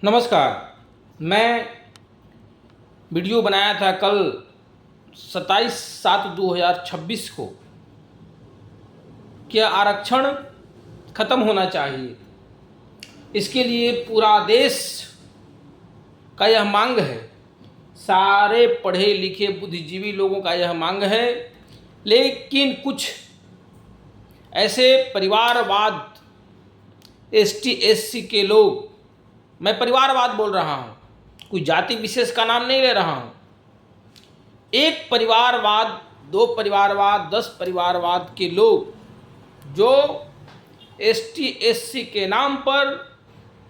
नमस्कार। मैं वीडियो बनाया था कल 27/7/2026 को कि आरक्षण ख़त्म होना चाहिए। इसके लिए पूरा देश का यह मांग है, सारे पढ़े लिखे बुद्धिजीवी लोगों का यह मांग है। लेकिन कुछ ऐसे परिवारवाद ST SC के लोग, मैं परिवारवाद बोल रहा हूँ, कोई जाति विशेष का नाम नहीं ले रहा हूँ, एक परिवारवाद, दो परिवारवाद, 10 परिवारवाद के लोग जो ST SC के नाम पर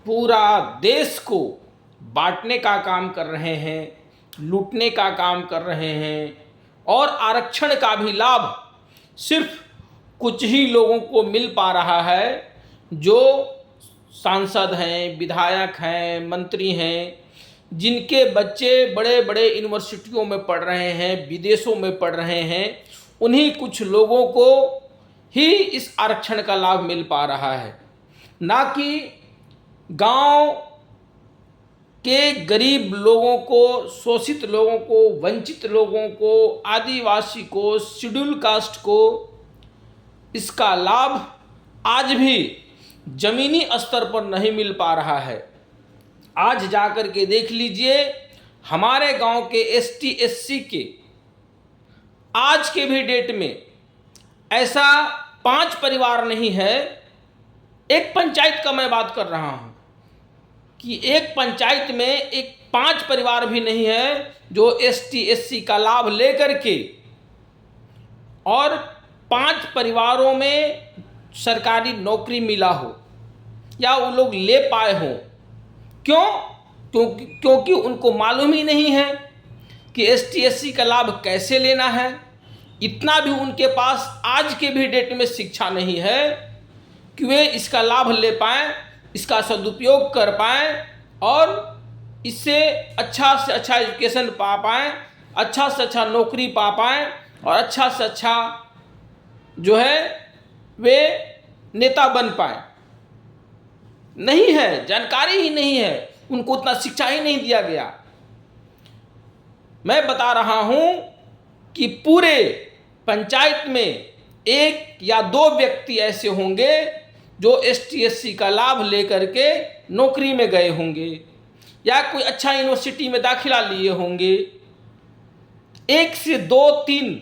पूरा देश को बांटने का काम कर रहे हैं, लूटने का काम कर रहे हैं और आरक्षण का भी लाभ सिर्फ कुछ ही लोगों को मिल पा रहा है, जो सांसद हैं, विधायक हैं, मंत्री हैं, जिनके बच्चे बड़े बड़े यूनिवर्सिटियों में पढ़ रहे हैं, विदेशों में पढ़ रहे हैं, उन्हीं कुछ लोगों को ही इस आरक्षण का लाभ मिल पा रहा है, ना कि गांव के गरीब लोगों को, शोषित लोगों को, वंचित लोगों को, आदिवासी को, शेड्यूल कास्ट को इसका लाभ आज भी जमीनी स्तर पर नहीं मिल पा रहा है। आज जाकर के देख लीजिए, हमारे गांव के ST SC के आज के भी डेट में ऐसा 5 परिवार नहीं है, एक पंचायत का मैं बात कर रहा हूं कि एक पंचायत में एक 5 परिवार भी नहीं है जो ST SC का लाभ लेकर के और 5 परिवारों में सरकारी नौकरी मिला हो या वो लोग ले पाए हों। क्योंकि उनको मालूम ही नहीं है कि ST SC का लाभ कैसे लेना है। इतना भी उनके पास आज के भी डेट में शिक्षा नहीं है कि वे इसका लाभ ले पाएँ, इसका सदुपयोग कर पाएँ और इससे अच्छा से अच्छा एजुकेशन पा पाएँ, अच्छा से अच्छा नौकरी पा पाएँ और अच्छा से अच्छा जो है वे नेता बन पाए। नहीं है, जानकारी ही नहीं है, उनको उतना शिक्षा ही नहीं दिया गया। मैं बता रहा हूं कि पूरे पंचायत में 1 या 2 व्यक्ति ऐसे होंगे जो ST SC का लाभ लेकर के नौकरी में गए होंगे या कोई अच्छा यूनिवर्सिटी में दाखिला लिए होंगे। 1 से 2 3,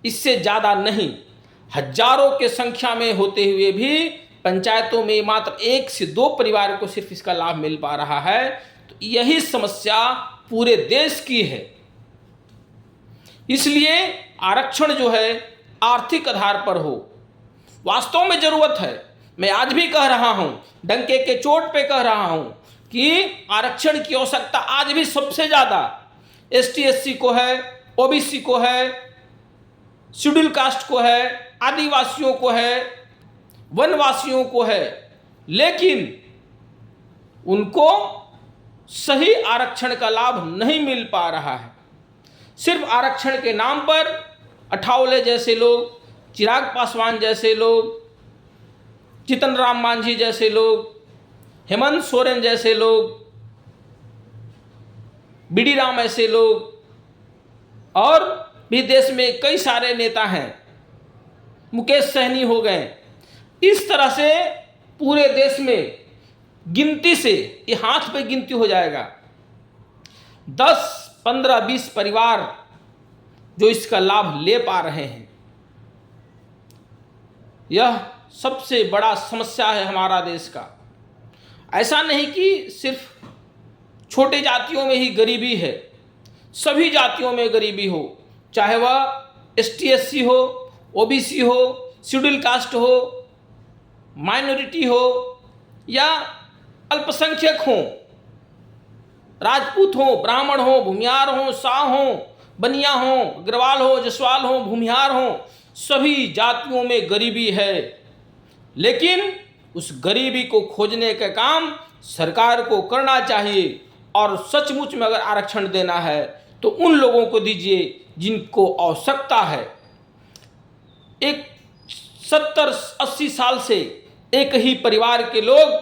इससे ज़्यादा नहीं। हजारों के संख्या में होते हुए भी पंचायतों में मात्र 1 से 2 परिवार को सिर्फ इसका लाभ मिल पा रहा है। तो यही समस्या पूरे देश की है। इसलिए आरक्षण जो है आर्थिक आधार पर हो, वास्तव में जरूरत है। मैं आज भी कह रहा हूं, डंके के चोट पे कह रहा हूं कि आरक्षण की आवश्यकता आज भी सबसे ज्यादा ST SC को है, OBC को है, शेड्यूल कास्ट को है, आदिवासियों को है, वनवासियों को है। लेकिन उनको सही आरक्षण का लाभ नहीं मिल पा रहा है। सिर्फ आरक्षण के नाम पर अठावले जैसे लोग, चिराग पासवान जैसे लोग, जीतन राम मांझी जैसे लोग, हेमंत सोरेन जैसे लोग, BD राम ऐसे लोग और भी देश में कई सारे नेता हैं, मुकेश सहनी हो गए। इस तरह से पूरे देश में गिनती से ये हाथ पे गिनती हो जाएगा, 10, 15, 20 परिवार जो इसका लाभ ले पा रहे हैं। यह सबसे बड़ा समस्या है हमारा देश का। ऐसा नहीं कि सिर्फ छोटे जातियों में ही गरीबी है, सभी जातियों में गरीबी हो, चाहे वह ST SC हो, OBC हो, शेड्यूल कास्ट हो, माइनॉरिटी हो या अल्पसंख्यक हो, राजपूत हो, ब्राह्मण हो, भूमिहार हो, शाह हो, बनिया हो, अग्रवाल हो, जसवाल हो, भूमिहार हो, सभी जातियों में गरीबी है। लेकिन उस गरीबी को खोजने का काम सरकार को करना चाहिए और सचमुच में अगर आरक्षण देना है तो उन लोगों को दीजिए जिनको आवश्यकता है। एक 70-80 साल से एक ही परिवार के लोग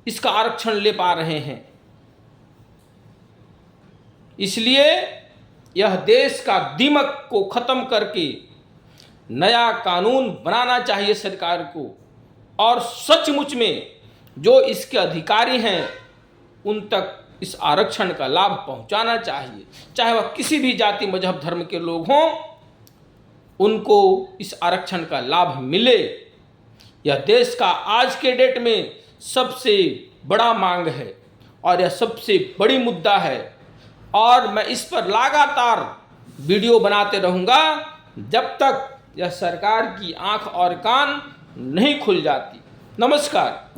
इसका आरक्षण ले पा रहे हैं। इसलिए यह देश का दीमक को ख़त्म करके नया कानून बनाना चाहिए सरकार को, और सचमुच में जो इसके अधिकारी हैं उन तक इस आरक्षण का लाभ पहुंचाना चाहिए। चाहे वह किसी भी जाति मजहब धर्म के लोग हों, उनको इस आरक्षण का लाभ मिले। यह देश का आज के डेट में सबसे बड़ा मांग है और यह सबसे बड़ी मुद्दा है, और मैं इस पर लगातार वीडियो बनाते रहूँगा जब तक यह सरकार की आंख और कान नहीं खुल जाती। नमस्कार।